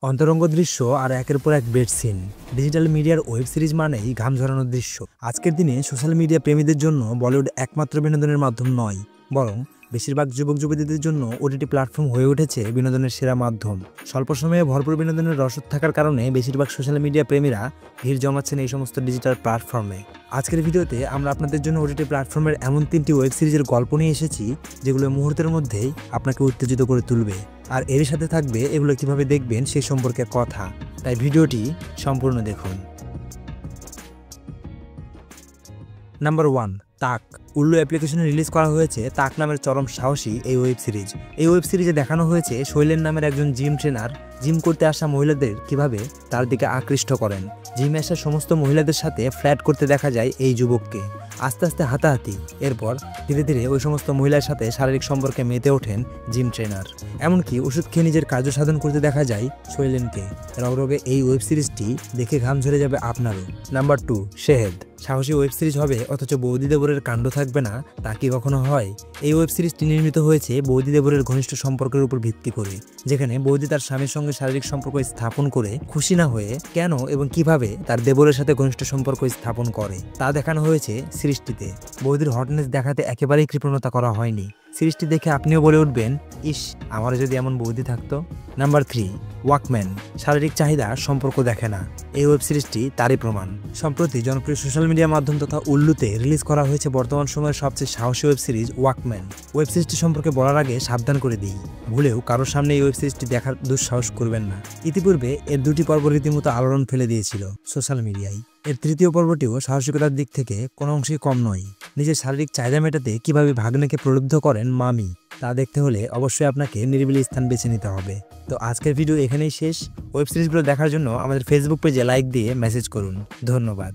অন্তরঙ্গ দৃশ্য আর একের পর এক বেড সিন। ডিজিটাল মিডিয়ার ওয়েব সিরিজ মানেই ঘাম ঝরানোর দৃশ্য। আজকের দিনে সোশ্যাল মিডিয়া প্রেমীদের জন্য বলিউড একমাত্র বিনোদনের মাধ্যম নয়, বরং বেশিরভাগ যুবক যুবতীদের জন্য ওটিটি প্ল্যাটফর্ম হয়ে উঠেছে বিনোদনের সেরা মাধ্যম। স্বল্প সময়ে ভরপুর বিনোদনের রসদ থাকার কারণে বেশিরভাগ সোশ্যাল মিডিয়া প্রেমীরা ভিড় জমাচ্ছেন এই সমস্ত ডিজিটাল প্ল্যাটফর্মে। আজকের ভিডিওতে আমরা আপনাদের জন্য ওটিটি প্ল্যাটফর্মের এমন 3টি ওয়েব সিরিজের গল্প নিয়ে এসেছি যেগুলো মুহূর্তের মধ্যেই আপনাকে উত্তেজিত করে তুলবে, আর এর সাথে থাকবে এগুলো কিভাবে দেখবেন সে সম্পর্কে কথা। তাই ভিডিওটি সম্পূর্ণ দেখুন। নাম্বার 1, তাক। উল্লু অ্যাপ্লিকেশনে রিলিজ করা হয়েছে তাক নামের চরম সাহসী এই ওয়েব সিরিজ। এই ওয়েব সিরিজে দেখানো হয়েছে শৈলেন নামের একজন জিম ট্রেনার জিম করতে আসা মহিলাদের কিভাবে তার দিকে আকৃষ্ট করেন। জিমে আসা সমস্ত মহিলাদের সাথে ফ্ল্যাট করতে দেখা যায় এই যুবককে। আস্তে আস্তে হাতাহাতি, এরপর ধীরে ধীরে ওই সমস্ত মহিলার সাথে শারীরিক সম্পর্কে মেতে ওঠেন জিম ট্রেনার। এমনকি ওষুধ খেয়ে নিজের কার্য সাধন করতে দেখা যায় শৈলেনকে। রগরগে এই ওয়েব সিরিজটি দেখে ঘাম ঝরে যাবে আপনারও। নাম্বার 2, শেহেদ। সাহসী ওয়েব সিরিজ হবে অথচ বৌদি দেবরের কাণ্ড থাকবে না, তা কি কখনো হয়? এই ওয়েব সিরিজটি নির্মিত হয়েছে বৌদি দেবরের ঘনিষ্ঠ সম্পর্কের উপর ভিত্তি করে, যেখানে বৌদি তার স্বামীর সঙ্গে শারীরিক সম্পর্ক স্থাপন করে খুশি না হয়ে কেন এবং কিভাবে তার দেবরের সাথে ঘনিষ্ঠ সম্পর্ক স্থাপন করে তা দেখানো হয়েছে সিরিজটিতে। বৌদির হটনেস দেখাতে একেবারেই কৃপণতা করা হয়নি। সিরিজটি দেখে আপনিও বলে উঠবেন, ইস, আমারও যদি এমন বৌদি থাকতো। Number 3, Walkman. শারীরিক চাহিদা সম্পর্ক দেখে না, এই ওয়েব সিরিজটি তারই প্রমাণ। সম্প্রতি জনপ্রিয় সোশ্যাল মিডিয়া মাধ্যম তথা উল্লুতে রিলিজ করা হয়েছে বর্তমান সময়ের সবচেয়ে সাহসী ওয়েব সিরিজ ওয়াকম্যান। ওয়েব সিরিজটি সম্পর্কে বলার আগে সাবধান করে দিই, ভুলেও কারোর সামনে এই ওয়েব সিরিজটি দেখার দুঃসাহস করবেন না। ইতিপূর্বে এর 2টি পর্ব রীতিমতো আলোড়ন ফেলে দিয়েছিল সোশ্যাল মিডিয়ায়। এর 3য় পর্বটিও সাহসিকতার দিক থেকে কোনো অংশেই কম নয়। নিজের শারীরিক চাহিদা মেটাতে কিভাবে ভাগ্নেকে প্রলুব্ধ করেন মামি, তা দেখতে হলে অবশ্যই আপনাকে নিরিবিলি স্থান বেছে নিতে হবে। তো আজকের ভিডিও এখানেই শেষ। ওয়েব সিরিজগুলো দেখার জন্য আমাদের ফেসবুক পেজে লাইক দিয়ে মেসেজ করুন। ধন্যবাদ।